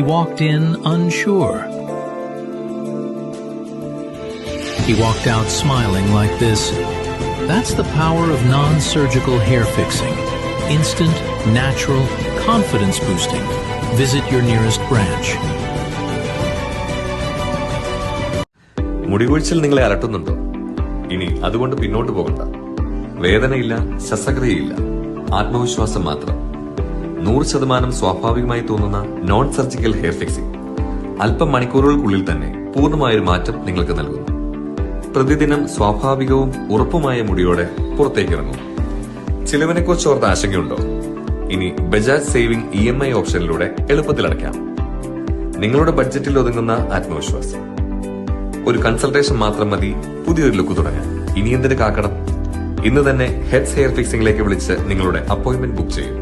walked in unsure. He walked out smiling like this. That's the power of non-surgical hair fixing. Instant, natural, confidence boosting. Visit your nearest branch. മുടികൊഴിച്ചിൽ നിങ്ങളെ അലട്ടുന്നുണ്ടോ? ഇനി അതുകൊണ്ട് പിന്നോട്ട് പോകണ്ട. വേദനയില്ല, ശസ്ത്രക്രിയയില്ല, ആത്മവിശ്വാസം മാത്രം. 100% സ്വാഭാവികമായി തോന്നുന്ന നോൺ സർജിക്കൽ ഹെയർ ഫിക്സിംഗ് അല്പം മണിക്കൂറുകൾക്കുള്ളിൽ തന്നെ പൂർണ്ണമായൊരു മാറ്റം നിങ്ങൾക്ക് നൽകുന്നു. പ്രതിദിനം സ്വാഭാവികവും ഉറപ്പുമായ മുടിയോടെ പുറത്തേക്കിറങ്ങും. ചിലവിനെക്കുറിച്ച് ഓർത്ത് ആശങ്കയുണ്ടോ? ഇനി ബജാജ് സേവിംഗ് EMI ഓപ്ഷനിലൂടെ എളുപ്പത്തിൽ അടയ്ക്കാം. നിങ്ങളുടെ ബഡ്ജറ്റിൽ ഒതുങ്ങുന്ന ആത്മവിശ്വാസം. ഒരു കൺസൾട്ടേഷൻ മാത്രം മതി പുതിയൊരു ലുക്ക് തുടങ്ങാൻ. ഇനി എന്തിന് കാക്കണം? ഇന്ന് തന്നെ ഹെഡ്സ് ഹെയർ ഫിക്സിംഗിലേക്ക് വിളിച്ച് നിങ്ങളുടെ അപ്പോയിന്റ്മെന്റ് ബുക്ക് ചെയ്യും.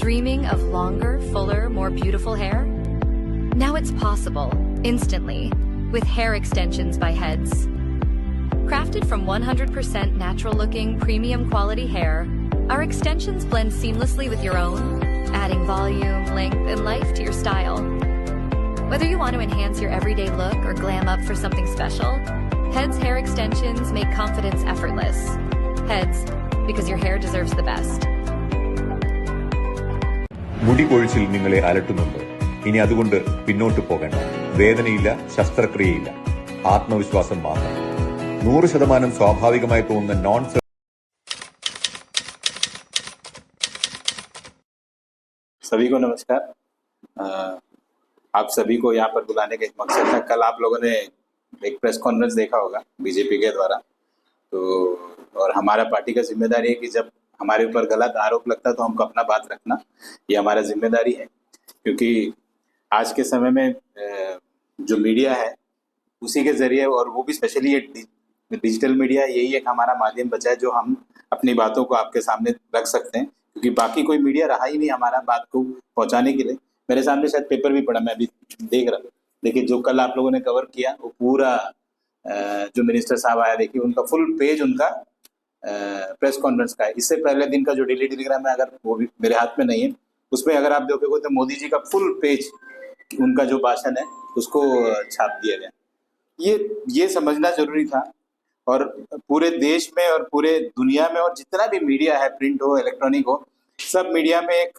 Dreaming of longer, fuller, more beautiful hair? Now it's possible, instantly, with hair extensions by Heads. Crafted from 100% natural-looking, premium-quality hair, our extensions blend seamlessly with your own, adding volume, length, and life to your style. Whether you want to enhance your everyday look or glam up for something special, Heads hair extensions make confidence effortless. Heads, because your hair deserves the best. മുടി കൊഴിച്ചിൽ നിങ്ങളെ അലട്ടുന്നുണ്ടോ? ഇനി അതുകൊണ്ട് പിന്നോട്ട് പോകണ്ട. വേദനയില്ല, ശസ്ത്രക്രിയയില്ല, ആത്മവിശ്വാസം മാത്രം. 100% സ്വാഭാവികമായി തോന്നുന്ന നോൺ. सभी को नमस्कार। आप सभी को यहाँ पर बुलाने का एक मकसद था। कल आप लोगों ने एक प्रेस कॉन्फ्रेंस देखा होगा बीजेपी के द्वारा, तो और हमारा पार्टी का जिम्मेदारी है कि जब हमारे ऊपर गलत आरोप लगता है तो हमको अपना बात रखना, ये हमारा जिम्मेदारी है। क्योंकि आज के समय में जो मीडिया है उसी के जरिए, और वो भी स्पेशली ये डिजिटल मीडिया, यही एक हमारा माध्यम बचा है जो हम अपनी बातों को आपके सामने रख सकते हैं। क्योंकि बाकी कोई मीडिया रहा ही नहीं हमारा बात को पहुंचाने के लिए। मेरे सामने शायद पेपर भी पड़ा, मैं अभी देख रहा। देखिए जो कल आप लोगों ने कवर किया वो पूरा जो मिनिस्टर साहब आया, देखिए उनका फुल पेज उनका प्रेस कॉन्फ्रेंस का है। इससे पहले दिन का जो डेली टेलीग्राम है, अगर वो भी मेरे हाथ में नहीं है, उसमें अगर आप देखोगे तो मोदी जी का फुल पेज उनका जो भाषण है उसको छाप दिया गया। ये समझना जरूरी था। और पूरे देश में और पूरे दुनिया में और जितना भी मीडिया है, प्रिंट हो इलेक्ट्रॉनिक हो, सब मीडिया में एक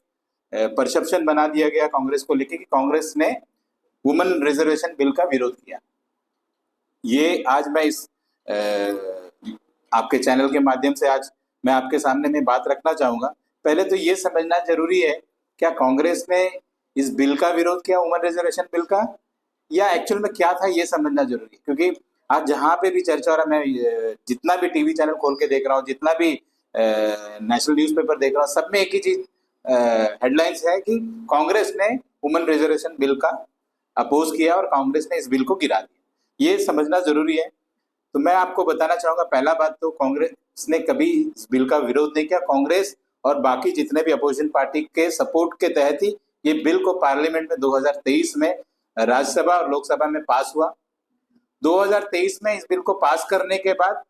परसेप्शन बना दिया गया कांग्रेस को लेके कि कांग्रेस ने वुमेन रिजर्वेशन बिल का विरोध किया। ये आज मैं इस आपके चैनल के माध्यम से आज मैं आपके सामने में बात रखना चाहूंगा। पहले तो ये समझना जरूरी है, क्या कांग्रेस ने इस बिल का विरोध किया, वुमेन रिजर्वेशन बिल का, या एक्चुअल में क्या था, ये समझना जरूरी है। क्योंकि आज जहां पे भी चर्चा हो रहा है, मैं जितना भी टीवी चैनल खोल के देख रहा हूँ, जितना भी नेशनल न्यूज़पेपर देख रहा हूँ, सब में एक ही चीज हेडलाइंस है कि कांग्रेस ने वुमेन रिजर्वेशन बिल का अपोज किया और कांग्रेस ने इस बिल को गिरा दिया। ये समझना जरूरी है। तो मैं आपको बताना चाहूंगा, पहला बात तो कांग्रेस ने कभी इस बिल का विरोध नहीं किया। कांग्रेस और बाकी जितने भी अपोजिशन पार्टी के सपोर्ट के तहत ही ये बिल को पार्लियामेंट में 2023 में राज्यसभा और लोकसभा में पास हुआ। 2023 में इस बिल को पास करने के बाद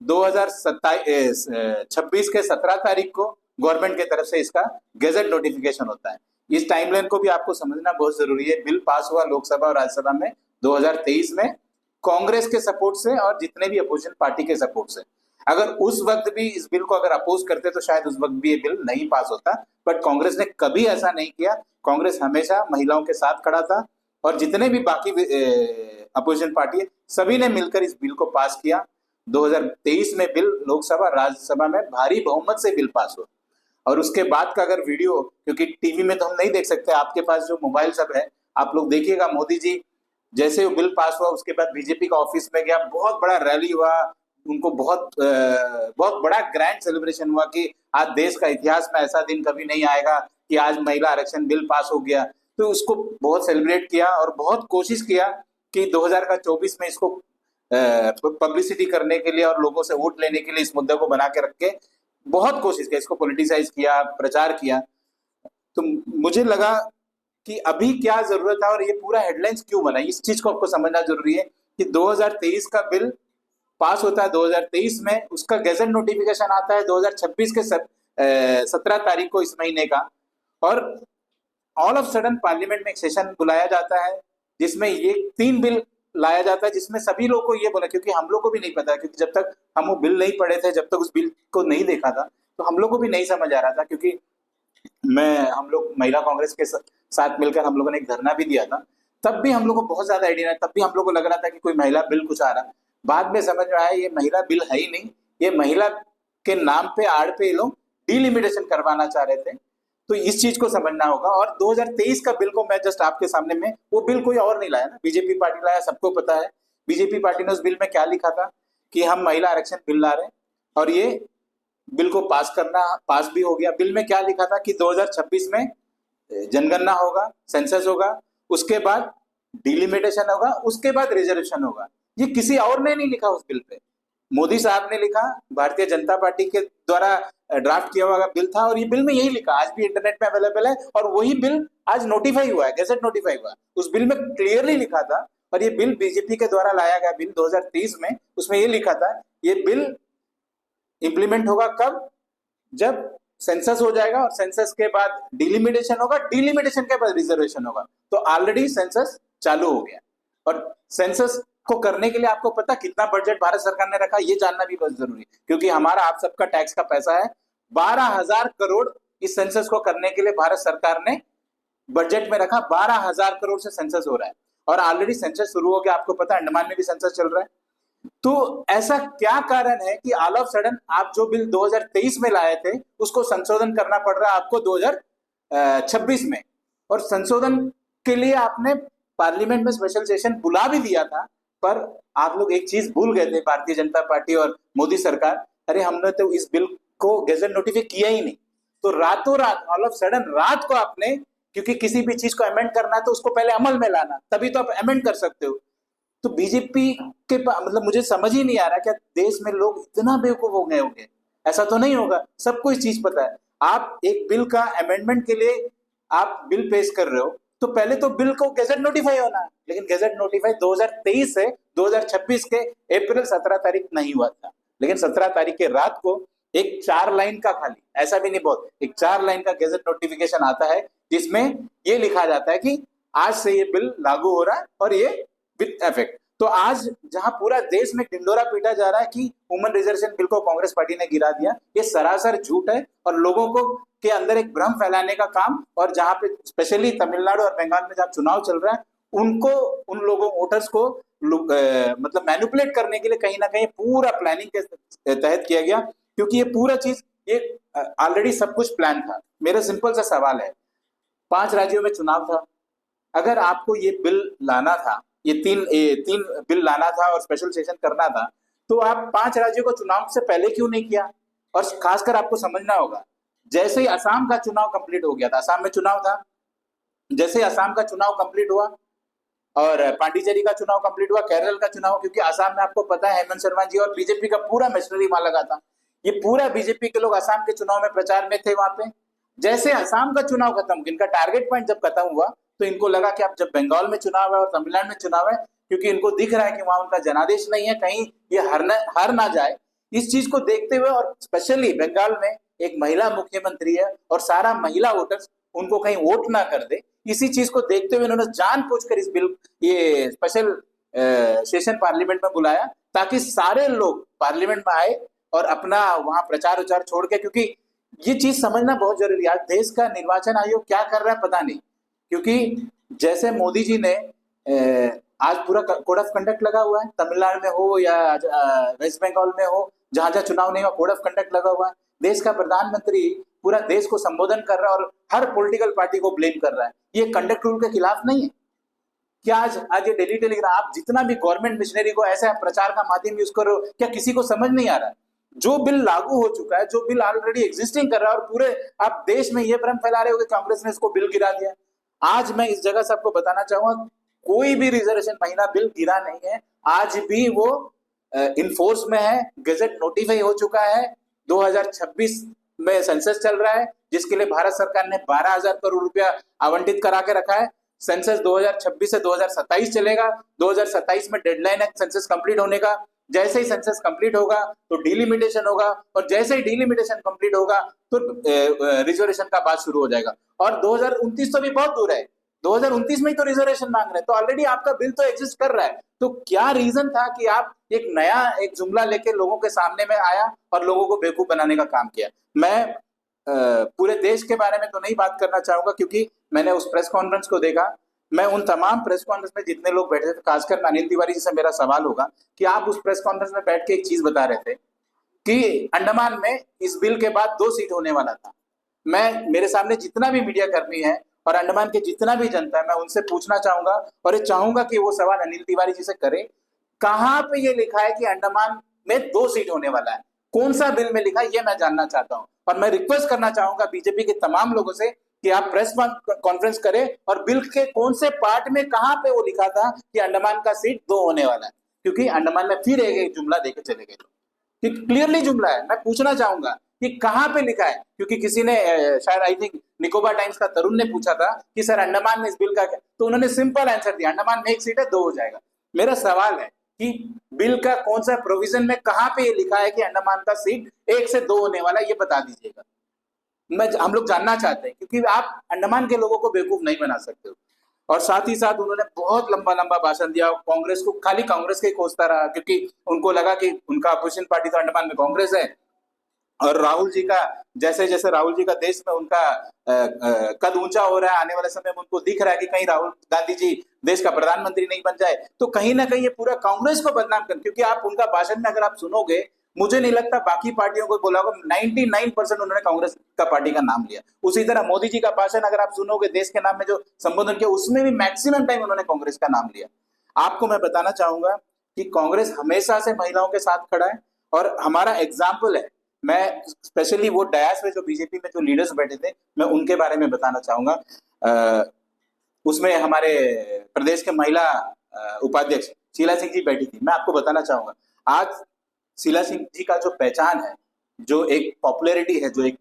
2026 के 17 तारीख को गवर्नमेंट की तरफ से इसका गैजेट नोटिफिकेशन होता है। इस टाइमलाइन को भी आपको समझना बहुत जरूरी है। बिल पास हुआ लोकसभा और राज्यसभा में 2023 में कांग्रेस के सपोर्ट से और जितने भी अपोजिशन पार्टी के सपोर्ट से। अगर उस वक्त भी इस बिल को अगर अपोज करते तो शायद उस वक्त भी ये बिल नहीं पास होता, बट कांग्रेस ने कभी ऐसा नहीं किया। कांग्रेस हमेशा महिलाओं के साथ खड़ा था और जितने भी बाकी अपोजिशन पार्टी है सभी ने मिलकर इस बिल को पास किया। 2023 में बिल लोकसभा राज्यसभा में भारी बहुमत से बिल पास हुआ। और उसके बाद का अगर वीडियो, क्योंकि टीवी में तो हम नहीं देख सकते, आपके पास जो मोबाइल सब है आप लोग देखिएगा, मोदी जी जैसे वो बिल पास हुआ उसके बाद बीजेपी का ऑफिस में गया, बहुत बड़ा रैली हुआ, उनको बहुत बड़ा ग्रैंड सेलिब्रेशन हुआ कि आज देश का इतिहास में ऐसा दिन कभी नहीं आएगा कि आज महिला आरक्षण बिल पास हो गया। तो उसको बहुत सेलिब्रेट किया और बहुत कोशिश किया कि 2024 में इसको पब्लिसिटी करने के लिए और लोगों से वोट लेने के लिए इस मुद्दे को बना के रख के बहुत कोशिश किया, इसको पॉलिटिसाइज किया, प्रचार किया। तो मुझे लगा कि अभी क्या जरूरत है और ये पूरा हेडलाइंस क्यों बना, इस चीज को आपको समझना जरूरी है कि 2023 का बिल पास होता है, 2023 में उसका गैजेट नोटिफिकेशन आता है 2026 के 17 तारीख को इस महीने का, और ऑल ऑफ सडन पार्लियामेंट में एक सेशन बुलाया जाता है जिसमें ये 3 बिल लाया जाता है, जिसमें सभी लोग को ये बोला, क्योंकि हम लोग को भी नहीं पता, क्योंकि जब तक हम वो बिल नहीं पढ़े थे, जब तक उस बिल को नहीं देखा था, तो हम लोग को भी नहीं समझ आ रहा था। क्योंकि हम लोग महिला कांग्रेस के साथ मिलकर हम लोगों ने एक धरना भी दिया था, तब भी हम लोग को बहुत ज्यादा आइडिया नहीं, तब भी हम लोग को लग रहा था कि कोई महिला बिल कुछ आ रहा। बाद में समझ में आया ये महिला बिल है ही नहीं, ये महिला के नाम पे आड़ पे ये लोग डिलिमिटेशन करवाना चाह रहे थे। तो इस चीज को समझना होगा। और 2023 का बिल को मैं जस्ट आपके सामने में, वो बिल कोई और नहीं लाया ना, बीजेपी पार्टी लाया, सबको पता है। बीजेपी पार्टी ने उस बिल में क्या लिखा था कि हम महिला आरक्षण बिल ला रहे हैं, और ये बिल को पास भी हो गया। बिल में क्या लिखा था कि 2026 में जनगणना होगा, सेंसस होगा, उसके बाद डिलिमिटेशन होगा, उसके बाद रिजर्वेशन होगा। ये किसी और ने नहीं लिखा उस बिल पे, मोदी साहब ने लिखा, भारतीय जनता पार्टी के द्वारा ड्राफ्ट किया हुआ बिल था, और ये बिल में यही लिखा, आज भी इंटरनेट पे अवेलेबल है, और वही बिल आज नोटिफाई हुआ है, गैजेट नोटिफाई हुआ। उस बिल में क्लियरली लिखा था, और ये बिल बीजेपी के द्वारा लाया गया बिल 2023 में, उसमें ये लिखा था ये बिल इंप्लीमेंट होगा कब, जब सेंसस हो जाएगा, और सेंसस के बाद डिलिमिटेशन होगा, डिलिमिटेशन के बाद रिजर्वेशन होगा। तो ऑलरेडी सेंसस चालू हो गया, और सेंसस को करने के लिए आपको पता कितना बजट भारत सरकार ने रखा, ये जानना भी बहुत जरूरी है, क्योंकि हमारा आप सबका टैक्स का पैसा है। 12,000 करोड़ इस सेंसस को करने के लिए भारत सरकार ने बजट में रखा। 12,000 करोड़ से सेंसस हो रहा है, और ऑलरेडी सेंसस शुरू हो गया, आपको पता है अंडमान में भी सेंसस चल रहा है। तो ऐसा क्या कारण है कि ऑल ऑफ सडन आप जो बिल 2023 में लाए थे उसको संशोधन करना पड़ रहा है आपको 2026 में, और संशोधन के लिए आपने पार्लियामेंट में स्पेशल सेशन बुला भी दिया था, पर आप लोग एक चीज भूल गए थे, भारतीय जनता पार्टी और मोदी सरकार, अरे हमने तो इस बिल को गैजेट नोटिफाई किया ही नहीं। तो रातों रात, ऑल ऑफ सडन रात को आपने, क्योंकि किसी भी चीज को अमेंड करना है तो उसको पहले अमल में लाना, तभी तो आप अमेंड कर सकते हो। तो बीजेपी के मतलब मुझे समझ ही नहीं आ रहा क्या देश में लोग इतना बेवकूफ हो गए होंगे, ऐसा तो नहीं होगा, सबको इस चीज पता है। आप एक बिल का अमेंडमेंट के लिए आप बिल पेश कर रहे हो, तो पहले तो बिल को गैजेट नोटिफाई होना है, लेकिन गैजेट नोटिफाई 2023 से 2026 के अप्रैल 17 तारीख नहीं हुआ था। लेकिन 17 तारीख के रात को एक 4 लाइन का, खाली ऐसा भी नहीं बहुत, एक 4 लाइन का गैजेट नोटिफिकेशन आता है, जिसमें ये लिखा जाता है कि आज से ये बिल लागू हो रहा है, और ये विद इफेक्ट। तो आज जहां पूरा देश में ढिंडोरा पीटा जा रहा है कि वुमेन रिजर्वेशन बिल को कांग्रेस पार्टी ने गिरा दिया, ये सरासर झूठ है, और लोगों को के अंदर एक भ्रम फैलाने का काम, और जहां पे स्पेशली तमिलनाडु और बंगाल में जहां चुनाव चल रहा है, उनको, उन लोगों वोटर्स को मतलब मैनिपुलेट करने के लिए कहीं ना कहीं पूरा प्लानिंग के तहत किया गया, क्योंकि ये पूरा चीज ये ऑलरेडी सब कुछ प्लान था। मेरा सिंपल सा सवाल है, 5 राज्यों में चुनाव था, अगर आपको ये बिल लाना था, ये तीन बिल लाना था और स्पेशल सेशन करना था, तो आप 5 राज्यों को चुनाव से पहले क्यों नहीं किया? और खासकर आपको समझना होगा, जैसे ही असम का चुनाव कंप्लीट हो गया था, असम में चुनाव था, जैसे ही असम का चुनाव कंप्लीट हुआ और पांडिचेरी का चुनाव कंप्लीट हुआ, केरल का चुनाव, क्योंकि असम में आपको पता है हेमंत शर्मा जी और बीजेपी का पूरा मशीनरी वहां लगा था, ये पूरा बीजेपी के लोग असम के चुनाव में प्रचार में थे वहां पे। जैसे असम का चुनाव खत्म, इनका टारगेट पॉइंट जब खत्म हुआ, तो इनको लगा कि अब जब बंगाल में चुनाव है और तमिलनाडु में चुनाव है, क्योंकि इनको दिख रहा है कि वहां उनका जनादेश नहीं है, कहीं ये हार ना जाए, इस चीज को देखते हुए, और स्पेशली बंगाल में एक महिला मुख्यमंत्री है और सारा महिला वोटर्स उनको कहीं वोट ना कर दे, इसी चीज को देखते हुए इन्होंने जानबूझकर इस बिल, ये स्पेशल सेशन पार्लियामेंट में बुलाया, ताकि सारे लोग पार्लियामेंट में आए और अपना वहां प्रचार उचार छोड़ के, क्योंकि ये चीज समझना बहुत जरूरी है। आज देश का निर्वाचन आयोग क्या कर रहा है पता नहीं, क्योंकि जैसे मोदी जी ने आज पूरा कोड ऑफ कंडक्ट लगा हुआ है, तमिलनाडु में हो या वेस्ट बंगाल में हो, जहां जहां चुनाव नहीं हुआ कोड ऑफ कंडक्ट लगा हुआ है। देश का प्रधानमंत्री पूरा देश को संबोधन कर रहा है और हर पॉलिटिकल पार्टी को ब्लेम कर रहा है, ये कंडक्ट रूल के खिलाफ नहीं है क्या? आज ये डेली टेलीग्राम, आप जितना भी गवर्नमेंट मिशनरी को ऐसा प्रचार का माध्यम यूज करो, क्या किसी को समझ नहीं आ रहा है? जो बिल लागू हो चुका है, जो बिल ऑलरेडी एग्जिस्टिंग कर रहा है, और पूरे आप देश में ये भ्रम फैला रहे हो कि कांग्रेस ने इसको बिल गिरा दिया। आज मैं इस जगह से आपको बताना चाहूंगा, कोई भी रिजर्वेशन महिला बिल गिरा नहीं है, आज भी वो इनफोर्स में है, गजट नोटिफाई हो चुका है, 2026 में सेंसस चल रहा है, जिसके लिए भारत सरकार ने 12,000 करोड़ रुपया आवंटित करा के रखा है। सेंसस 2026 से 2027 चलेगा, 2027 में डेडलाइन है सेंसस कंप्लीट होने का, जैसे ही सेंसस कंप्लीट होगा तो डिलिमिटेशन होगा, और जैसे ही डिलिमिटेशन कंप्लीट होगा तो रिजर्वेशन का बात शुरू हो जाएगा। और 2029 तो भी बहुत दूर है, 2029 में ही तो रिजर्वेशन मांग रहे हैं, तो ऑलरेडी आपका बिल तो एग्जिस्ट कर रहा है। तो क्या रीजन था कि आप एक नया एक जुमला लेके लोगों के सामने में आया और लोगों को बेवकूफ बनाने का काम किया? मैं पूरे देश के बारे में तो नहीं बात करना चाहूंगा, क्योंकि मैंने उस प्रेस कॉन्फ्रेंस को देखा। मैं उन तमाम प्रेस कॉन्फ्रेंस में जितने लोग बैठे थे, खासकर अनिल तिवारी जी से मेरा सवाल होगा कि आप उस प्रेस कॉन्फ्रेंस में बैठ के एक चीज बता रहे थे कि अंडमान में इस बिल के बाद 2 सीट होने वाला था। मैं, मेरे सामने जितना भी मीडिया कर्मी है और अंडमान के जितना भी जनता है, मैं उनसे पूछना चाहूंगा और ये चाहूंगा कि वो सवाल अनिल तिवारी जी से करें, कहां पे ये लिखा है कि अंडमान में 2 सीट होने वाला है? कौन सा बिल में लिखा है, ये मैं जानना चाहता हूं। और मैं रिक्वेस्ट करना चाहूंगा बीजेपी के तमाम लोगों से कि आप प्रेस कॉन्फ्रेंस करें और बिल के कौन से पार्ट में कहां पे वो लिखा था कि अंडमान का सीट 2 होने वाला है, क्योंकि अंडमान में फिर एक जुमला देके चले गए लोग कि क्लियरली जुमला है। मैं पूछना चाहूंगा कि कहां पे लिखा है, क्योंकि किसी ने शायद आई थिंक निकोबार टाइम्स का तरुण ने पूछा था कि सर अंडमान में इस बिल का क्या, तो उन्होंने सिंपल आंसर दिया, अंडमान में 1 सीट है, 2 हो जाएगा। मेरा सवाल है कि बिल का कौन सा प्रोविजन में कहां पे ये लिखा है कि अंडमान का सीट 1 से 2 होने वाला है, ये बता दीजिएगा। हम लोग जानना चाहते हैं, क्योंकि आप अंडमान के लोगों को बेवकूफ नहीं बना सकते हो। और साथ ही साथ उन्होंने बहुत लंबा लंबा भाषण दिया, कांग्रेस को खाली कांग्रेस के कोसता रहा, क्योंकि उनको लगा कि उनका अपोजिशन पार्टी तो अंडमान में कांग्रेस है, और राहुल जी का जैसे जैसे राहुल जी का देश में उनका कद ऊंचा हो रहा है, आने वाले समय में उनको दिख रहा है कि कहीं राहुल गांधी जी देश का प्रधानमंत्री नहीं बन जाए, तो कहीं ना कहीं ये पूरा कांग्रेस को बदनाम कर, क्योंकि आप उनका भाषण में अगर आप सुनोगे, मुझे नहीं लगता बाकी पार्टियों को बोला होगा, 99% उन्होंने कांग्रेस का पार्टी का नाम लिया। उसी तरह मोदी जी का भाषण अगर आप सुनोगे, देश के नाम में जो संबोधन किया, उसमें भी मैक्सिमम टाइम उन्होंने कांग्रेस का नाम लिया। आपको मैं बताना चाहूंगा कि कांग्रेस हमेशा से महिलाओं के साथ खड़ा है और हमारा एग्जाम्पल है। मैं स्पेशली वो डायस में जो बीजेपी में जो लीडर्स बैठे थे, मैं उनके बारे में बताना चाहूंगा। उसमें हमारे प्रदेश के महिला उपाध्यक्ष शीला सिंह जी बैठी थी। मैं आपको बताना चाहूंगा, आज शीला सिंह जी का जो पहचान है, जो एक पॉपुलैरिटी है, जो एक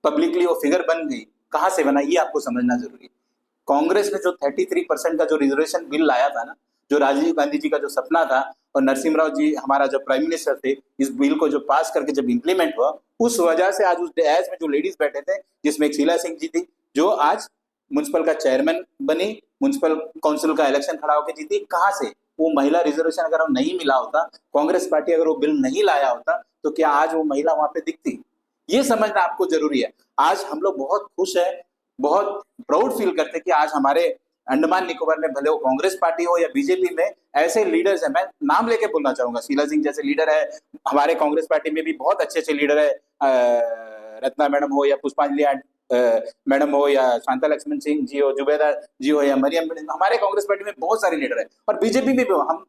पब्लिकली वो फिगर बन गई, कहां से बना, ये आपको समझना जरूरी है। कांग्रेस ने जो 33% का जो रिजर्वेशन बिल लाया था ना, जो राजीव गांधी जी का जो सपना था, और नरसिम्हा जी हमारा जो प्राइम मिनिस्टर थे, इस बिल को जो पास करके जब इंप्लीमेंट हुआ, उस वजह से आज उस डैश में जो लेडीज बैठे थे, जिसमें एक शीला सिंह जी थी, जो आज म्युनिसिपल का चेयरमैन बनी, म्युनिसिपल काउंसिल का इलेक्शन खड़ा होकर जीती। कहां से? वो महिला रिजर्वेशन अगर वो नहीं मिला होता, कांग्रेस पार्टी अगर वो बिल नहीं लाया होता, तो क्या आज वो महिला वहां पे दिखती? ये समझना आपको जरूरी है। आज हम लोग बहुत खुश है, बहुत प्राउड फील करते हैं कि आज हमारे अंडमान निकोबार में, भले वो कांग्रेस पार्टी हो या बीजेपी में, ऐसे लीडर्स हैं। मैं नाम लेके बोलना चाहूंगा, शीला सिंह जैसे लीडर है, हमारे कांग्रेस पार्टी में भी बहुत अच्छे अच्छे लीडर है, रत्ना मैडम हो या पुष्पांजलि मैडम हो या शांता लक्ष्मण सिंह जी हो, जुबेदा जी हो या मरियम, हमारे कांग्रेस पार्टी में बहुत सारे लीडर है, और बीजेपी में भी हम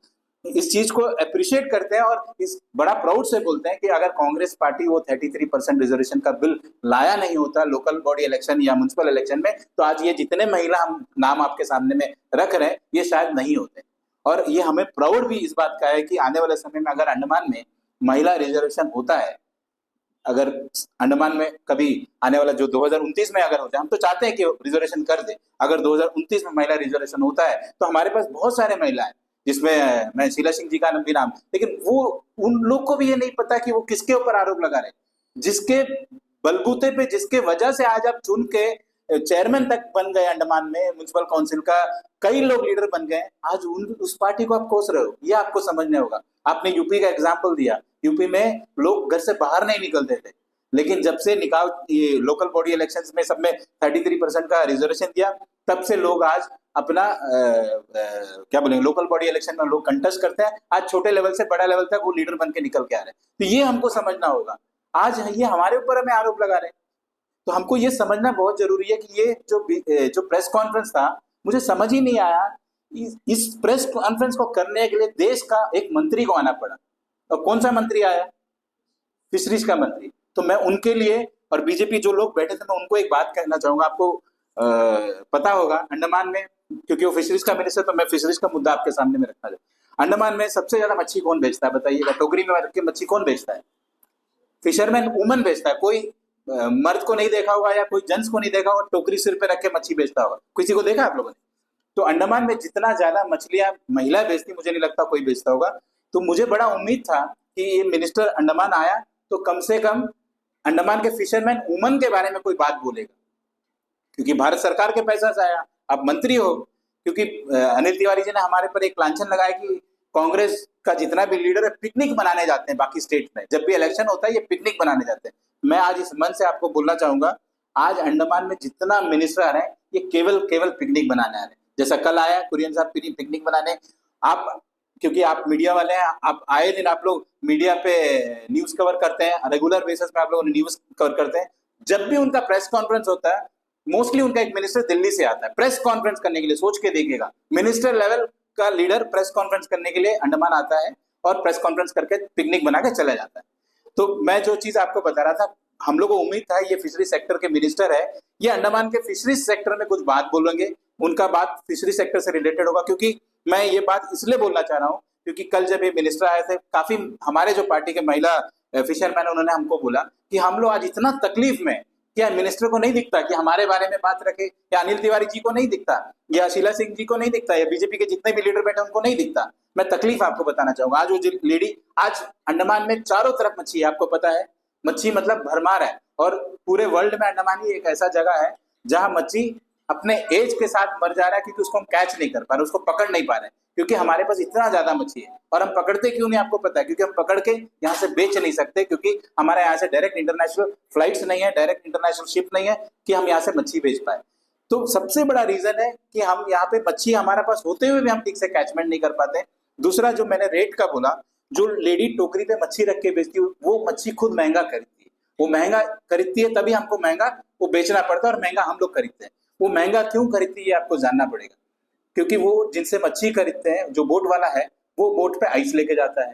इस चीज को अप्रिशिएट करते हैं और इस बड़ा प्राउड से बोलते हैं कि अगर कांग्रेस पार्टी वो 33% रिजर्वेशन का बिल लाया नहीं होता लोकल बॉडी इलेक्शन या म्युनिसिपल इलेक्शन में, तो आज ये जितने महिला हम नाम आपके सामने में रख रहे हैं, ये शायद नहीं होते। और ये हमें प्राउड भी इस बात का है कि आने वाले समय में अगर अंडमान में महिला रिजर्वेशन होता है, अगर अंडमान में कभी आने वाला जो 2029 में अगर हो जाए, हम तो चाहते हैं कि रिजर्वेशन कर दे, अगर 2029 में महिला रिजर्वेशन होता है तो हमारे पास बहुत सारे महिला है, जिसमें मैं शीला सिंह जी का भी नाम, लेकिन वो उन लोग को भी ये नहीं पता कि वो किसके ऊपर आरोप लगा रहे, जिसके बलबूते पे, जिसके वजह से आज आप चुन के चेयरमैन तक बन गए अंडमान में, म्युनिसिपल काउंसिल का कई लोग लीडर बन गए, आज उस पार्टी को आप कोस रहे हो, ये आपको समझने होगा। आपने यूपी का एग्जाम्पल दिया, यूपी में लोग घर से बाहर नहीं निकलते थे, लेकिन जब से निकाल ये लोकल बॉडी इलेक्शंस में सब में 33% का रिजर्वेशन दिया, तब से लोग आज अपना क्या बोलेंगे, लोकल बॉडी इलेक्शन में लोग कंटेस्ट करते हैं, आज छोटे लेवल से बड़ा लेवल तक वो लीडर बन के निकल के आ रहे हैं। तो ये हमको समझना होगा। आज ये हमारे ऊपर हमें आरोप लगा रहे हैं, तो हमको ये समझना बहुत जरूरी है कि ये जो प्रेस कॉन्फ्रेंस था, मुझे समझ ही नहीं आया, इस प्रेस कॉन्फ्रेंस को करने के लिए देश का एक मंत्री को आना पड़ा, और कौन सा मंत्री आया? फिशरीज का मंत्री। तो मैं उनके लिए और बीजेपी जो लोग बैठे थे, मैं उनको एक बात कहना चाहूंगा। आपको पता होगा अंडमान में, क्योंकि वो फिशरीज का मिनिस्टर, तो मैं फिशरीज का मुद्दा आपके सामने में रखना चाहूँ। अंडमान में सबसे ज्यादा मच्छी कौन बेचता है बताइएगा? टोकरी में रख के मच्छी कौन बेचता है? फिशरमैन वुमन बेचता है। कोई मर्द को नहीं देखा होगा या कोई जेंट्स को नहीं देखा होगा टोकरी सिर पे रख के मच्छी बेचता होगा, किसी को देखा आप लोगों ने? तो अंडमान में जितना ज्यादा मछलियां महिला बेचती, मुझे नहीं लगता कोई बेचता होगा। तो मुझे बड़ा उम्मीद था कि ये मिनिस्टर अंडमान आया तो कम से कम अंडमान के फिशरमैन वुमन के बारे में कोई बात बोलेगा, क्योंकि भारत सरकार के पैसा से आया, आप मंत्री हो। क्योंकि अनिल तिवारी जी ने हमारे पर एक लांछन लगाया कि कांग्रेस का जितना भी लीडर है पिकनिक बनाने जाते हैं बाकी स्टेट में, जब भी इलेक्शन होता है ये पिकनिक बनाने जाते हैं। मैं आज इस मन से आपको बोलना चाहूंगा, आज अंडमान में जितना मिनिस्टर आ रहे हैं ये केवल पिकनिक बनाने आ रहे हैं। जैसा कल आया कुरियन साहब पिकनिक बनाने, आप क्योंकि आप मीडिया वाले हैं, आप आए दिन आप लोग मीडिया पे न्यूज कवर करते हैं, रेगुलर बेसिस पे आप लोग न्यूज कवर करते हैं। जब भी उनका प्रेस कॉन्फ्रेंस होता है मोस्टली उनका एक मिनिस्टर दिल्ली से आता है प्रेस कॉन्फ्रेंस करने के लिए। सोच के देखिएगा, मिनिस्टर लेवल का लीडर प्रेस कॉन्फ्रेंस करने के लिए अंडमान आता है और प्रेस कॉन्फ्रेंस करके पिकनिक बना के चला जाता है। तो मैं जो चीज आपको बता रहा था, हम लोग को उम्मीद था ये फिशरी सेक्टर के मिनिस्टर है, ये अंडमान के फिशरी सेक्टर में कुछ बात बोलेंगे, उनका बात फिशरी सेक्टर से रिलेटेड होगा। क्योंकि मैं ये बात इसलिए बोलना चाह रहा हूँ क्योंकि कल जब ये मिनिस्टर आए थे, काफी हमारे जो पार्टी के महिला फिशरमैन उन्होंने हमको बोला कि हम लोग आज इतना तकलीफ में, क्या मिनिस्टर को नहीं दिखता कि हमारे बारे में बात रखे, या अनिल तिवारी जी को नहीं दिखता, या शीला सिंह जी को नहीं दिखता, या बीजेपी के जितने भी लीडर बैठे उनको नहीं दिखता। मैं तकलीफ आपको बताना चाहूंगा। आज वो लेडी, आज अंडमान में चारों तरफ मच्छी है, आपको पता है मच्छी मतलब भरमार है, और पूरे वर्ल्ड में अंडमान ही एक ऐसा जगह है जहां मच्छी अपने एज के साथ मर जा रहा है क्योंकि उसको हम कैच नहीं कर पा रहे, उसको पकड़ नहीं पा रहे, क्योंकि हमारे पास इतना ज्यादा मच्छी है। और हम पकड़ते क्यों नहीं आपको पता है, क्योंकि हम पकड़ के यहाँ से बेच नहीं सकते, क्योंकि हमारे यहाँ से डायरेक्ट इंटरनेशनल फ्लाइट्स नहीं है, डायरेक्ट इंटरनेशनल शिप नहीं है कि हम यहाँ से मच्छी बेच पाए। तो सबसे बड़ा रीजन है कि हम यहाँ पे मच्छी हमारे पास होते हुए भी हम ठीक से कैचमेंट नहीं कर पाते। दूसरा जो मैंने रेट का बोला, जो लेडी टोकरी पे मच्छी रख के बेचती है वो मच्छी खुद महंगा खरीदती है, वो महंगा खरीदती है तभी हमको महंगा वो बेचना पड़ता है, और महंगा हम लोग खरीदते हैं। वो महंगा क्यों खरीदती है आपको जानना पड़ेगा, क्योंकि वो जिनसे मच्छी खरीदते हैं, जो बोट वाला है वो बोट पे आइस लेके जाता है,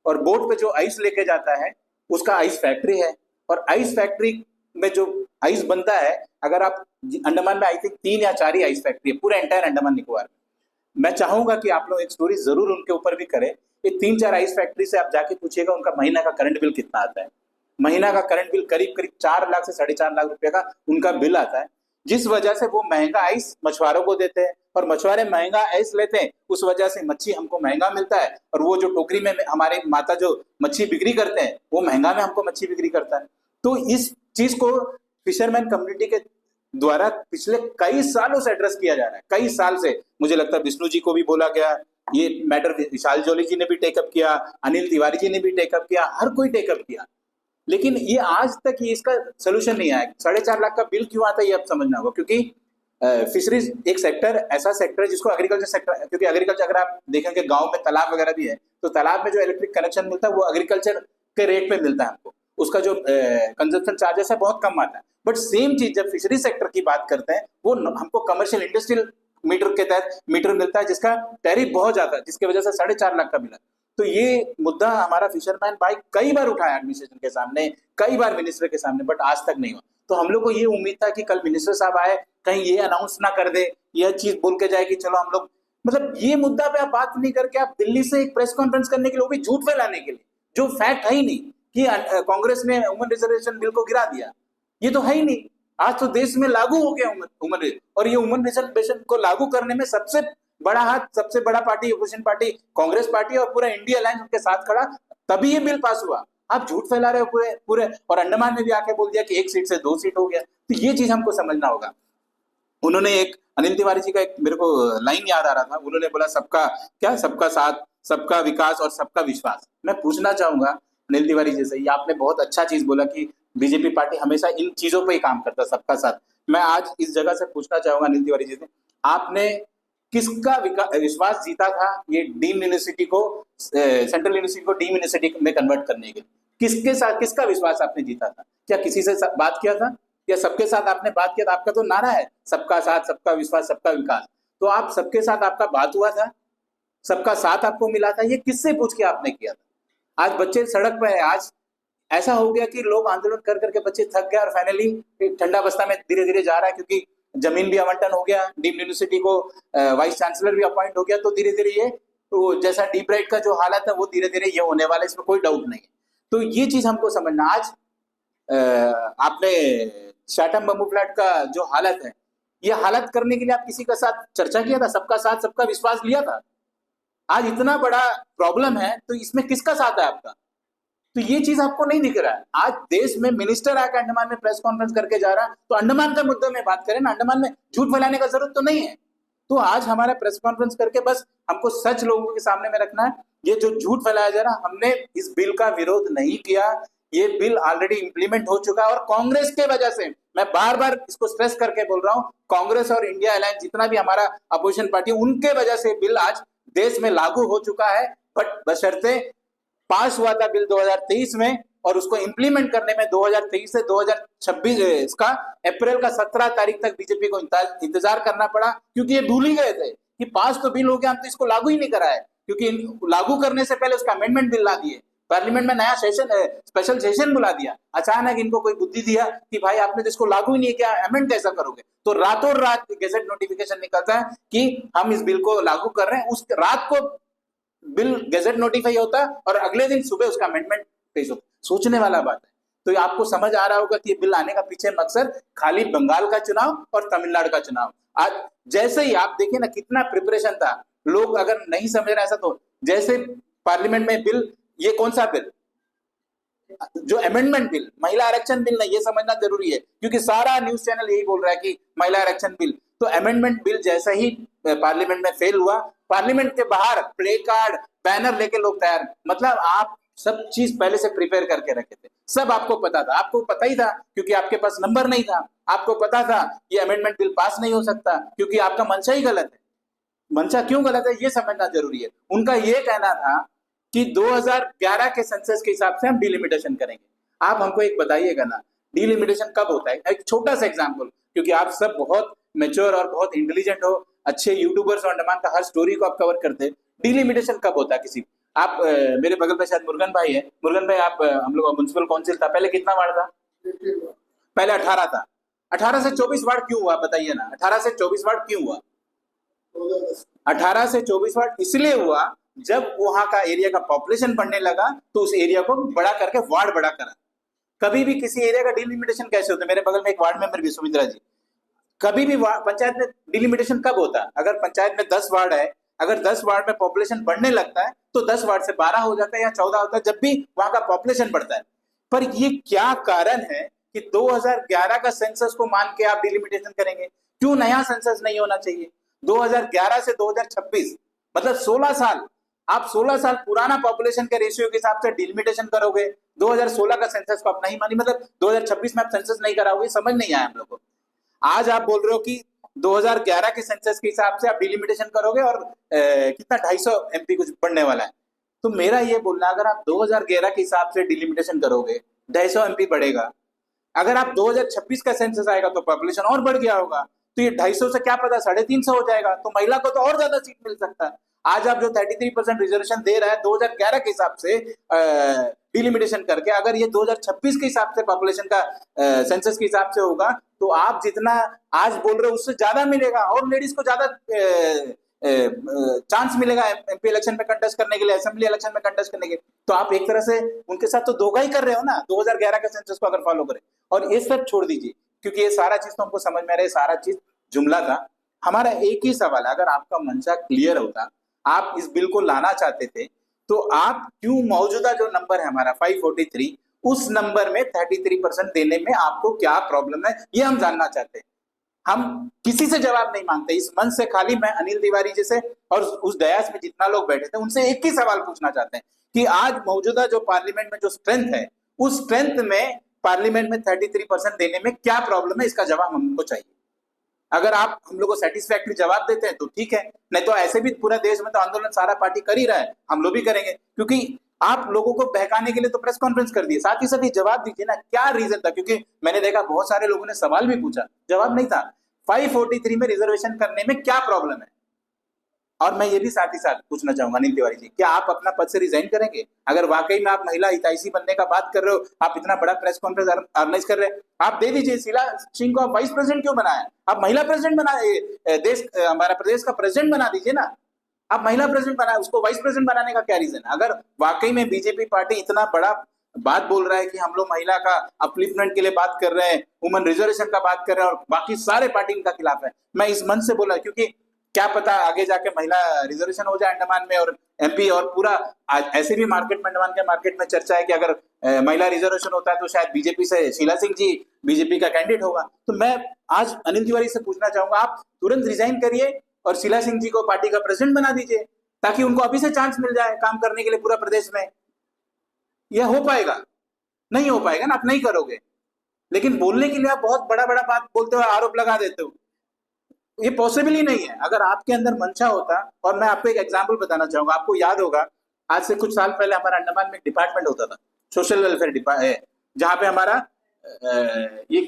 और बोट पे जो आइस लेके जाता है उसका आइस फैक्ट्री है, और आइस फैक्ट्री में जो आइस बनता है, अगर आप अंडमान में आई थिंक 3 या 4 ही आइस फैक्ट्री है पूरे एंटायर अंडमान निकोबार में। मैं चाहूंगा कि आप लोग एक स्टोरी जरूर उनके ऊपर भी करें। ये 3-4 आइस फैक्ट्री से आप जाके पूछिएगा उनका महीना का करंट बिल कितना आता है। महीना का करंट बिल करीब 4 लाख से 4.5 लाख रुपए का उनका बिल आता है, जिस वजह से वो महंगा आइस मछुआरों को देते हैं, और मछुआरे महंगा आइस लेते हैं, उस वजह से मच्छी हमको महंगा मिलता है, और वो जो टोकरी में हमारे माता जो मच्छी बिक्री करते हैं वो महंगा में हमको मच्छी बिक्री करता है। तो इस चीज को फिशरमैन कम्युनिटी के द्वारा पिछले कई सालों से एड्रेस किया जा रहा है, कई साल से। मुझे लगता है विष्णु जी को भी बोला गया, ये मैटर विशाल जोली जी ने भी टेकअप किया, अनिल तिवारी जी ने भी टेकअप किया, हर कोई टेकअप किया, लेकिन ये आज तक ये इसका सोल्यूशन नहीं आया। 4.5 लाख का बिल क्यों आता है ये अब समझना होगा, क्योंकि फिशरीज एक सेक्टर ऐसा सेक्टर है जिसको एग्रीकल्चर सेक्टर, क्योंकि एग्रीकल्चर अगर आप देखेंगे गांव में तालाब वगैरह भी है, तो तालाब में जो इलेक्ट्रिक कनेक्शन मिलता है वो एग्रीकल्चर के रेट पे मिलता है हमको, उसका जो कंजप्शन चार्जेस है बहुत कम आता है। बट सेम चीज जब फिशरी सेक्टर की बात करते हैं वो हमको कमर्शियल इंडस्ट्रियल मीटर के तहत मीटर मिलता है, जिसका टैरिफ बहुत ज्यादा है, जिसकी वजह से 4.5 लाख का बिल है। तो ये मुद्दा हमारा फिशरमैन भाई कई बार उठाया एडमिनिस्ट्रेशन के सामने, कई बार मिनिस्टर के सामने, बट आज तक नहीं हुआ। तो हम लोग को ये उम्मीद था कि कल मिनिस्टर साहब आए, कहीं ये अनाउंस ना कर दे, यह चीज बोल के जाए कि चलो हम लोग, मतलब ये मुद्दा पे आप बात नहीं करके आप दिल्ली से एक प्रेस कॉन्फ्रेंस करने के लिए, वो भी झूठ फैलाने के लिए, जो फैक्ट है ही नहीं कि कांग्रेस ने वुमेन रिजर्वेशन बिल को गिरा दिया, ये तो है ही नहीं। आज तो देश में लागू हो गया वुमेन, और ये वुमेन रिजर्वेशन को लागू करने में सबसे बड़ा हाथ, सबसे बड़ा party, opposition party Congress party, और पूरा इंडिया अलायंस उनके साथ खड़ा, तभी ये बिल पास हुआ। आप झूठ फैला रहे हो पूरे, और अंडमान में भी आके बोल दिया कि 1 सीट से 2 सीट हो गया। तो ये चीज हमको समझना होगा। उन्होंने एक अनिल तिवारी जी का एक मेरे को लाइन याद आ रहा था, उन्होंने बोला सबका साथ, सबका विकास और सबका विश्वास। मैं पूछना चाहूंगा अनिल तिवारी जी से, आपने बहुत अच्छा चीज बोला कि बीजेपी पार्टी हमेशा इन चीजों पे ही काम करता है, सबका साथ। मैं आज इस जगह से पूछना चाहूंगा अनिल तिवारी जी से, आपने किसका विश्वास जीता था ये डीम्ड यूनिवर्सिटी को, सेंट्रल यूनिवर्सिटी को डीम्ड यूनिवर्सिटी में कन्वर्ट करने के लिए? किसके साथ, किसका विश्वास आपने जीता था? क्या किसी से बात किया था, या सबके साथ आपने बात किया था? आपका तो नारा है सबका साथ, सबका विश्वास, सबका विकास, तो आप सबके साथ आपका बात हुआ था, सबका साथ आपको मिला था, ये किससे पूछ के आपने किया था? आज बच्चे सड़क पे है, आज ऐसा हो गया कि लोग आंदोलन कर करके बच्चे थक गए, और फाइनली ठंडा बस्ता में धीरे धीरे जा रहा है, क्योंकि जमीन भी आवंटन हो गया, डीम्ड यूनिवर्सिटी को वाइस चांसलर भी अपॉइंट हो गया, तो धीरे धीरे ये तो जैसा डीप राइट का जो हालत है वो धीरे धीरे ये होने वाला है, इसमें कोई डाउट नहीं है। तो ये चीज हमको समझना। आज आपने शाटम बम्बू प्लांट का जो हालत है, ये हालत करने के लिए आप किसी का साथ चर्चा किया था? सबका साथ सबका विश्वास लिया था? आज इतना बड़ा प्रॉब्लम है, तो इसमें किसका साथ है आपका? तो ये चीज आपको नहीं दिख रहा है। आज देश में मिनिस्टर आकर अंडमान में प्रेस कॉन्फ्रेंस करके जा रहा है, तो अंडमान का मुद्दा में बात करें ना, अंडमान में झूठ फैलाने का जरूरत तो नहीं है। तो आज हमारा प्रेस कॉन्फ्रेंस करके बस हमको सच लोगों के सामने में रखना है। ये जो झूठ फैलाया जा रहा, हमने इस बिल का विरोध नहीं किया, ये बिल ऑलरेडी इंप्लीमेंट हो चुका है, और कांग्रेस के वजह से, मैं बार बार इसको स्ट्रेस करके बोल रहा हूं, कांग्रेस और इंडिया अलायंस जितना भी हमारा अपोजिशन पार्टी, उनके वजह से बिल आज देश में लागू हो चुका है। बट बशर्ते पास हुआ था बिल 2023 में, और उसको इंप्लीमेंट करने में 2023 से 2026 इसका अप्रैल का 17 तारीख तक बीजेपी को इंतजार करना पड़ा, क्योंकि ये भूल ही गए थे कि पास तो बिल हो गया, हम तो इसको लागू ही नहीं करा है, क्योंकि लागू करने से पहले उसका अमेंडमेंट बिल ला दिए, पार्लियामेंट में नया सेशन, स्पेशल सेशन बुला दिया। अचानक इनको कोई बुद्धि दिया कि भाई आपने तो इसको लागू ही नहीं किया, अमेंड कैसा करोगे? तो रातों रात गेजेट नोटिफिकेशन निकलता है कि हम इस बिल को लागू कर रहे हैं, उस रात को बिल गेजेट नोटिफाई होता है और अगले दिन सुबह उसका अमेंडमेंट पेश होता है। सोचने वाला बात है। तो आपको समझ आ रहा होगा कि ये बिल आने का पीछे मकसद खाली बंगाल का चुनाव और तमिलनाडु का चुनाव। आज जैसे ही आप देखिए ना कितना प्रिपरेशन था, लोग अगर नहीं समझ रहे ऐसा, तो जैसे पार्लियामेंट में बिल, ये कौन सा बिल, जो अमेंडमेंट बिल, महिला आरक्षण बिल नहीं, ये समझना जरूरी है, क्योंकि सारा न्यूज चैनल यही बोल रहा है कि महिला आरक्षण बिल। तो अमेंडमेंट बिल जैसा ही पार्लियामेंट में फेल हुआ, पार्लियामेंट के बाहर प्ले कार्ड, बैनर लेके लोग तैयार, मतलब आप सब चीज पहले से प्रिपेयर करके रखे थे, सब आपको पता था, आपको पता ही था क्योंकि आपके पास नंबर नहीं था, आपको पता था ये अमेंडमेंट बिल पास नहीं हो सकता, क्योंकि आपका मंशा ही गलत है। मंशा क्यों गलत है ये समझना जरूरी है। उनका ये कहना था कि 2011 के सेंसस के हिसाब से हम डिलिमिटेशन करेंगे। आप हमको एक बताइएगा ना, डिलिमिटेशन कब होता है? एक छोटा सा एग्जांपल, क्योंकि आप सब बहुत मैच्योर और बहुत इंटेलिजेंट हो, अच्छे यूट्यूबर्स और अंडमान का हर स्टोरी को आप कवर करते हैं। डिलिमिटेशन कब होता है किसी, आप मेरे बगल में शायद मुरुगन भाई है, मुरुगन भाई आप, हम लोग म्युनिसिपल काउंसिल था, पहले कितना वार्ड था? पहले 18 था। 18 से 24 वार्ड क्यों हुआ बताइए ना? 18 से 24 वार्ड क्यों हुआ? 18 से 24 वार्ड इसलिए हुआ, जब वहां का एरिया का पॉपुलेशन बढ़ने लगा तो उस एरिया को बड़ा करके वार्ड बड़ा करा। कभी भी किसी एरिया का डिलिमिटेशन कैसे होता है? मेरे बगल में एक वार्ड मेंबर भी सुमित्रा जी, कभी भी पंचायत में डिलिमिटेशन कब होता है? अगर पंचायत में 10 वार्ड है, अगर 10 वार्ड में पॉपुलेशन बढ़ने लगता है तो 10 वार्ड से 12 हो जाता है या 14 होता है, जब भी वहां का पॉपुलेशन बढ़ता है। पर ये क्या कारण है कि 2011 का सेंसस को मान के आप डिलिमिटेशन करेंगे? क्यों नया सेंसस नहीं होना चाहिए? 2011 से 2026 मतलब 16 साल, आप 16 साल पुराना पॉपुलेशन के रेशियो के हिसाब से डिलिमिटेशन करोगे। 2016 का सेंसस को आप नहीं मानी, मतलब 2026 में आप सेंसस नहीं कराओगे, समझ नहीं आया हम लोग को। आज आप बोल रहे हो कि 2011 के सेंसस के हिसाब से आप डिलिमिटेशन करोगे और कितना 250 एमपी कुछ बढ़ने वाला है। तो मेरा ये बोलना, अगर आप 2011 के हिसाब से डिलिमिटेशन करोगे 250 एमपी बढ़ेगा, अगर आप 2026 का सेंसस आएगा तो पॉपुलेशन और बढ़ गया होगा, तो ये 250 से क्या पता 350 हो जाएगा, तो महिला को तो और ज्यादा सीट मिल सकता है। आज आप जो 33% रिजर्वेशन दे रहा है 2011 के हिसाब से डिलिमिटेशन करके, अगर ये 2026 के हिसाब से पॉपुलेशन का सेंसस के हिसाब से होगा, तो आप जितना आज बोल रहे हो उससे ज्यादा मिलेगा, और लेडीज को ज्यादा चांस मिलेगा एमपी इलेक्शन में कंटेस्ट करने के लिए, असेंबली इलेक्शन में कंटेस्ट करने के लिए। तो आप एक तरह से उनके साथ तो धोखा ही कर रहे हो ना, 2011 के सेंसस को अगर फॉलो करें। और ये सब छोड़ दीजिए, क्योंकि ये सारा चीज तो हमको समझ में आ रहा है, सारा चीज जुमला था। हमारा एक ही सवाल है, अगर आपका मंशा क्लियर होता, आप इस बिल को लाना चाहते थे, तो आप क्यों मौजूदा जो नंबर है हमारा 543, उस नंबर में 33% देने में आपको क्या प्रॉब्लम है, ये हम जानना चाहते हैं। हम किसी से जवाब नहीं मांगते, इस मंच से खाली मैं अनिल तिवारी जैसे और उस दयास में जितना लोग बैठे थे उनसे एक ही सवाल पूछना चाहते हैं कि आज मौजूदा जो पार्लियामेंट में जो स्ट्रेंथ है, उस स्ट्रेंथ में पार्लियामेंट में 33% देने में क्या प्रॉब्लम है, इसका जवाब हमको चाहिए। अगर आप हम लोग को सेटिस्फैक्टरी जवाब देते हैं तो ठीक है, नहीं तो ऐसे भी पूरा देश में तो आंदोलन सारा पार्टी कर ही रहा है, हम लोग भी करेंगे, क्योंकि आप लोगों को बहकाने के लिए तो प्रेस कॉन्फ्रेंस कर दिए। साथ ही साथ ही जवाब दीजिए ना, क्या रीजन था? क्योंकि मैंने देखा बहुत सारे लोगों ने सवाल भी पूछा, जवाब नहीं था। 543 में रिजर्वेशन करने में क्या प्रॉब्लम है? और मैं ये भी साथ ही साथ पूछना चाहूंगा अनिल तिवारी जी, क्या आप अपना पद से रिजाइन करेंगे? अगर वाकई में आप महिला हितैषी बनने का बात कर रहे हो, आप इतना बड़ा प्रेस कॉन्फ्रेंस ऑर्गेनाइज कर रहे हैं, आप दे दीजिए। शीला सिंह को आप वाइस प्रेसिडेंट क्यों बनाया? आप महिला प्रेसिडेंट बनाए, देश हमारा प्रदेश का प्रेसिडेंट बना दीजिए ना। आप महिला प्रेसिडेंट बनाए, उसको वाइस प्रेसिडेंट बनाने का क्या रीजन है? अगर वाकई में बीजेपी पार्टी इतना बड़ा बात बोल रहा है कि हम लोग महिला का अपलिफ्टमेंट के लिए बात कर रहे हैं, वुमेन रिजर्वेशन का बात कर रहे हैं, और बाकी सारे पार्टी इनका खिलाफ है, मैं इस मन से बोला, क्योंकि क्या पता आगे जाके महिला रिजर्वेशन हो जाए अंडमान में और एमपी, और पूरा आज ऐसे भी मार्केट में, अंडमान के मार्केट में चर्चा है कि अगर महिला रिजर्वेशन होता है तो शायद बीजेपी से शीला सिंह जी बीजेपी का कैंडिडेट होगा। तो मैं आज अनिल तिवारी से पूछना चाहूंगा, आप तुरंत रिजाइन करिए और शीला सिंह जी को पार्टी का प्रेसिडेंट बना दीजिए, ताकि उनको अभी से चांस मिल जाए काम करने के लिए पूरा प्रदेश में। यह हो पाएगा? नहीं हो पाएगा ना, आप नहीं करोगे। लेकिन बोलने के लिए आप बहुत बड़ा बड़ा बात बोलते हो, आरोप लगा देते हो, ये पॉसिबल ही नहीं है। अगर आपके अंदर मंशा होता, और मैं आपको एक एग्जांपल बताना चाहूंगा, आपको याद होगा आज से कुछ साल पहले हमारा अंडमान में एक डिपार्टमेंट होता था, सोशल वेलफेयर डिपार्टमेंट, जहां पे हमारा ये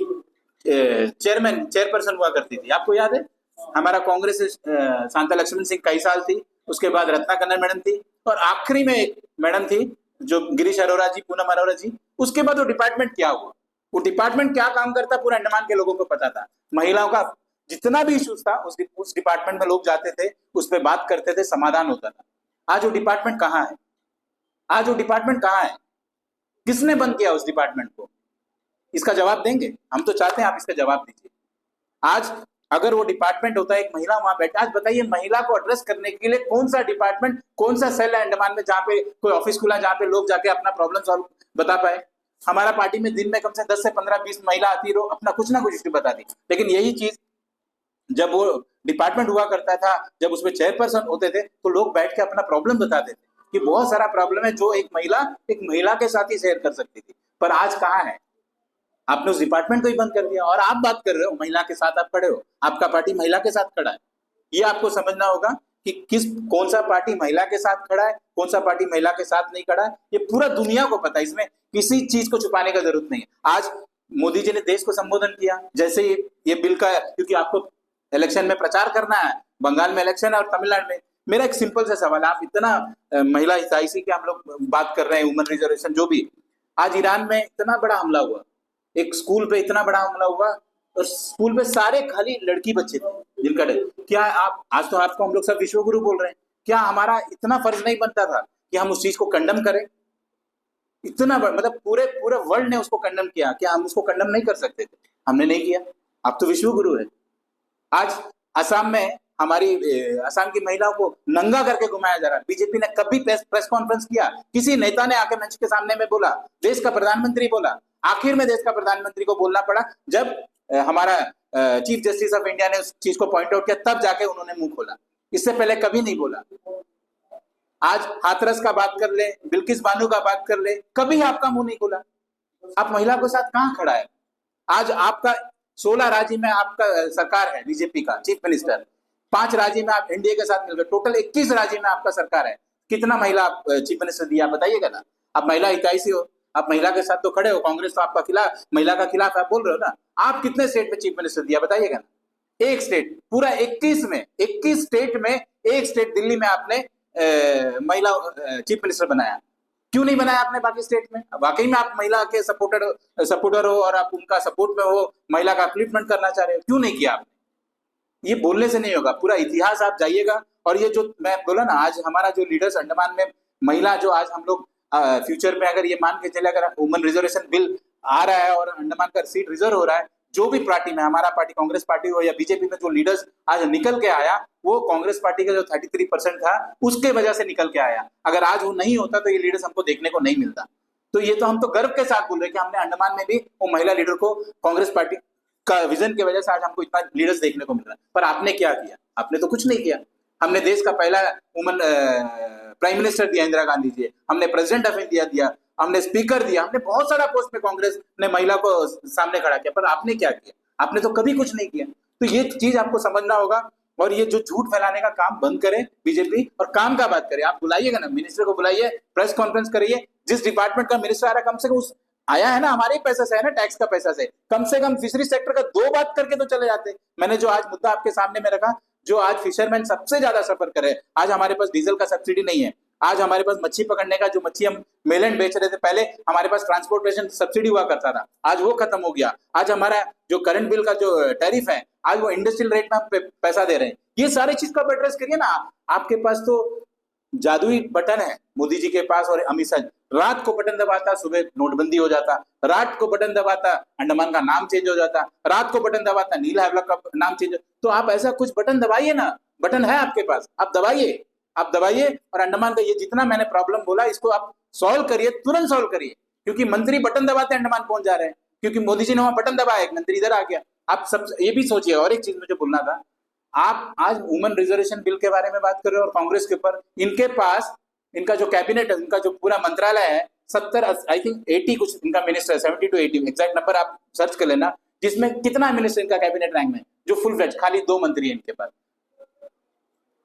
चेयरपर्सन हुआ करती थी, आपको याद है? हमारा कांग्रेस से शांता लक्ष्मण सिंह कई साल थी, उसके बाद रत्ना कन्नन मैडम थी, और आखिरी में एक मैडम थी जो गिरीश अरोरा जी, पूनम अरोरा जी। उसके बाद वो डिपार्टमेंट क्या हुआ, वो डिपार्टमेंट क्या काम करता, पूरा अंडमान के लोगों को पता था। महिलाओं का जितना भी इश्यूज था उस डिपार्टमेंट में लोग जाते थे, उस पर बात करते थे, समाधान होता था। आज वो डिपार्टमेंट कहाँ है? आज वो डिपार्टमेंट कहाँ है? किसने बंद किया उस डिपार्टमेंट को? इसका जवाब देंगे? हम तो चाहते हैं आप इसका जवाब दीजिए। आज अगर वो डिपार्टमेंट होता है, एक महिला वहां बैठे, आज बताइए महिला को एड्रेस करने के लिए कौन सा डिपार्टमेंट, कौन सा सेल है अंडमान में जहाँ पे कोई ऑफिस खुला, जहाँ पे लोग जाके अपना प्रॉब्लम सॉल्व बता पाए? हमारा पार्टी में दिन में कम से 10 से 15-20 महिला आती, रो अपना कुछ ना कुछ इश्यू बताती। लेकिन यही चीज जब वो डिपार्टमेंट हुआ करता था, जब उसमें चेयरपर्सन होते थे, तो लोग बैठ के अपना प्रॉब्लम बताते थे कि बहुत सारा प्रॉब्लम है जो एक महिला के साथ ही शेयर कर सकती थी। पर आज कहाँ है? आपने उस डिपार्टमेंट को ही बंद कर दिया, और आप बात कर रहे हो महिला के साथ आप खड़े हो, आपका पार्टी महिला के साथ खड़ा है। ये आपको समझना होगा कि कौन सा पार्टी महिला के साथ खड़ा है, कौन सा पार्टी महिला के साथ नहीं खड़ा है, ये पूरा दुनिया को पता है। इसमें किसी चीज को छुपाने का जरूरत नहीं है। आज मोदी जी ने देश को संबोधन किया, जैसे ये बिल का, क्योंकि आपको इलेक्शन में प्रचार करना है, बंगाल में इलेक्शन है और तमिलनाडु में। मेरा एक सिंपल सा सवाल है, आप इतना महिला हितैषी की हम लोग बात कर रहे हैं, वुमेन रिजर्वेशन जो भी, आज ईरान में इतना बड़ा हमला हुआ, एक स्कूल पे इतना बड़ा हमला हुआ, और स्कूल पे सारे खाली लड़की बच्चे थे जिनका क्या आप आज तो आपको हम लोग सब विश्वगुरु बोल रहे हैं, क्या हमारा इतना फर्ज नहीं बनता था कि हम उस चीज को कंडम करें? इतना मतलब पूरे वर्ल्ड ने उसको कंडम किया, क्या हम उसको कंडम नहीं कर सकते थे? हमने नहीं किया। आप तो विश्वगुरु है। आज असम में हमारी असम की महिलाओं को नंगा करके घुमाया जा रहा है। बीजेपी ने कभी प्रेस कॉन्फ्रेंस किया? किसी नेता ने आके मंच के सामने में बोला? देश का प्रधानमंत्री बोला। आखिर में देश का प्रधानमंत्री को बोलना पड़ा जब हमारा चीफ जस्टिस ऑफ इंडिया ने उस चीज को पॉइंट आउट किया, तब जाके उन्होंने मुंह खोला। इससे पहले कभी नहीं बोला। आज हाथरस का बात कर ले, बिल्किस बानो का बात कर ले, कभी आपका मुंह नहीं खोला। आप महिला के साथ कहां खड़ा है? आज आपका 16 राज्य में आपका सरकार है, बीजेपी का चीफ मिनिस्टर, 5 राज्य में आप एनडीए के साथ मिलकर, टोटल 21 राज्य में आपका सरकार है। कितना महिला चीफ मिनिस्टर दिया बताइएगा ना। आप महिला हितैषी हो, आप महिला के साथ तो खड़े हो, कांग्रेस तो आपका खिलाफ, महिला का खिलाफ आप बोल रहे हो ना। आप कितने स्टेट में चीफ मिनिस्टर दिया बताइएगा ना। एक स्टेट, पूरा 21 स्टेट में एक स्टेट दिल्ली में आपने महिला चीफ मिनिस्टर बनाया। क्यों नहीं बनाया आपने बाकी स्टेट में? वाकई में आप महिला के सपोर्टर हो और आप उनका सपोर्ट में हो, महिला का अपलिफ्टमेंट करना चाह रहे हो, क्यों नहीं किया आपने? ये बोलने से नहीं होगा, पूरा इतिहास आप जाइएगा। और ये जो मैं बोला ना, आज हमारा जो लीडर्स अंडमान में महिला, जो आज हम लोग फ्यूचर में अगर ये मान के चले, अगर वुमेन रिजर्वेशन बिल आ रहा है और अंडमान का सीट रिजर्व हो रहा है, जो भी पार्टी में, हमारा पार्टी कांग्रेस पार्टी हो या बीजेपी में, जो लीडर्स आज निकल के आया, वो कांग्रेस पार्टी का जो 33% था उसके वजह से निकल के आया। अगर आज वो नहीं होता तो ये लीडर्स हमको देखने को नहीं मिलता। तो ये तो हम तो गर्व के साथ बोल रहे हैं कि हमने अंडमान में भी वो महिला लीडर को, कांग्रेस पार्टी का विजन की वजह से आज हमको इतना लीडर्स देखने को मिल रहा है। पर आपने क्या किया? आपने तो कुछ नहीं किया। हमने देश का पहला वुमेन प्राइम मिनिस्टर दिया इंदिरा गांधी जी, हमने प्रेसिडेंट ऑफ इंडिया दिया, हमने स्पीकर दिया, हमने बहुत सारा पोस्ट में कांग्रेस ने महिला को सामने खड़ा किया। पर आपने क्या किया? आपने तो कभी कुछ नहीं किया। तो ये चीज आपको समझना होगा, और ये जो झूठ फैलाने का काम बंद करें बीजेपी, और काम का बात करें। आप बुलाइएगा ना, मिनिस्टर को बुलाइए, प्रेस कॉन्फ्रेंस करिए। जिस डिपार्टमेंट का मिनिस्टर आ रहा है, कम से कम उस आया है ना, हमारे पैसे से है ना, टैक्स का पैसा से, कम फिशरी सेक्टर का 2 बात करके तो चले जाते। मैंने जो आज मुद्दा आपके सामने में रखा, जो आज फिशरमैन सबसे ज्यादा सफर करे, आज हमारे पास डीजल का सब्सिडी नहीं है, आज हमारे पास मच्छी पकड़ने का, जो मच्छी हम मेलैंड बेच रहे थे पहले, हमारे पास ट्रांसपोर्टेशन सब्सिडी हुआ करता था, आज वो खत्म हो गया। आज हमारा जो करंट बिल का जो टैरिफ है, आज वो इंडस्ट्रियल रेट में हम पैसा दे रहे हैं। ये सारी चीज को एड्रेस करिए ना। आपके पास तो जादुई बटन है मोदी जी के पास और अमित शाह। रात को बटन दबाता, सुबह नोटबंदी हो जाता, रात को बटन दबाता, अंडमान का नाम चेंज हो जाता, रात को बटन दबाता, नील हैवलॉक का नाम चेंज। तो आप ऐसा कुछ बटन दबाइए ना बटन है आपके पास, आप दबाइए और अंडमान का ये जितना मैंने प्रॉब्लम बोला इसको आप सॉल्व करिए, तुरंत सॉल्व करिए, क्योंकि मंत्री बटन दबाते अंडमान पहुंच जा रहे हैं, क्योंकि मोदी जी ने वहां बटन दबाया, एक मंत्री इधर आ गया। आप सब ये भी सोचिए, और एक चीज मुझे बोलना था, आप आज वुमेन रिजर्वेशन बिल के बारे में बात कर रहे हो और कांग्रेस के ऊपर, इनके पास इनका जो कैबिनेट है, इनका जो पूरा मंत्रालय है, 70 आई थिंक 80 कुछ इनका मिनिस्टर है, 70 to 80 एग्जैक्ट नंबर आप सर्च कर लेना, जिसमें कितना मिनिस्टर इनका कैबिनेट रैंक में जो फुल फ्लेज, खाली 2 मंत्री है इनके पास,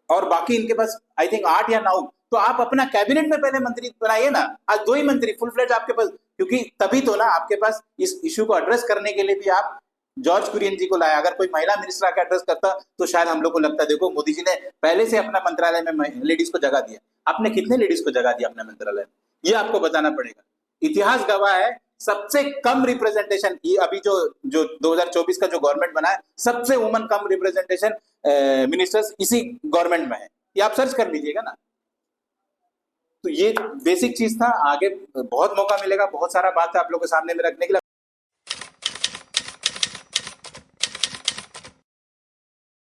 और बाकी इनके पास आई थिंक 8 या 9। तो आप अपना कैबिनेट में पहले मंत्री बनाइए ना, आज 2 ही मंत्री फुल फ्लेज आपके पास, क्योंकि तभी तो ना आपके पास इस इश्यू को एड्रेस करने के लिए भी आप जॉर्ज कुरियन जी को लाया। अगर कोई महिला मिनिस्टर आकर एड्रेस करता तो शायद हम लोग को लगता, देखो मोदी जी ने पहले से अपना मंत्रालय में लेडीज को जगह दिया। आपने कितने लेडीज को जगह दिया अपने मंत्रालय में, ये आपको बताना पड़ेगा। इतिहास गवाह है, सबसे कम रिप्रेजेंटेशन, ये अभी जो 2024 का जो गवर्नमेंट बना है, सबसे वुमन कम रिप्रेजेंटेशन मिनिस्टर्स इसी गवर्नमेंट में है, ये आप सर्च कर लीजिएगा ना। तो ये बेसिक चीज था, आगे बहुत मौका मिलेगा, बहुत सारा बात है आप लोगों के सामने में रखने के लिए।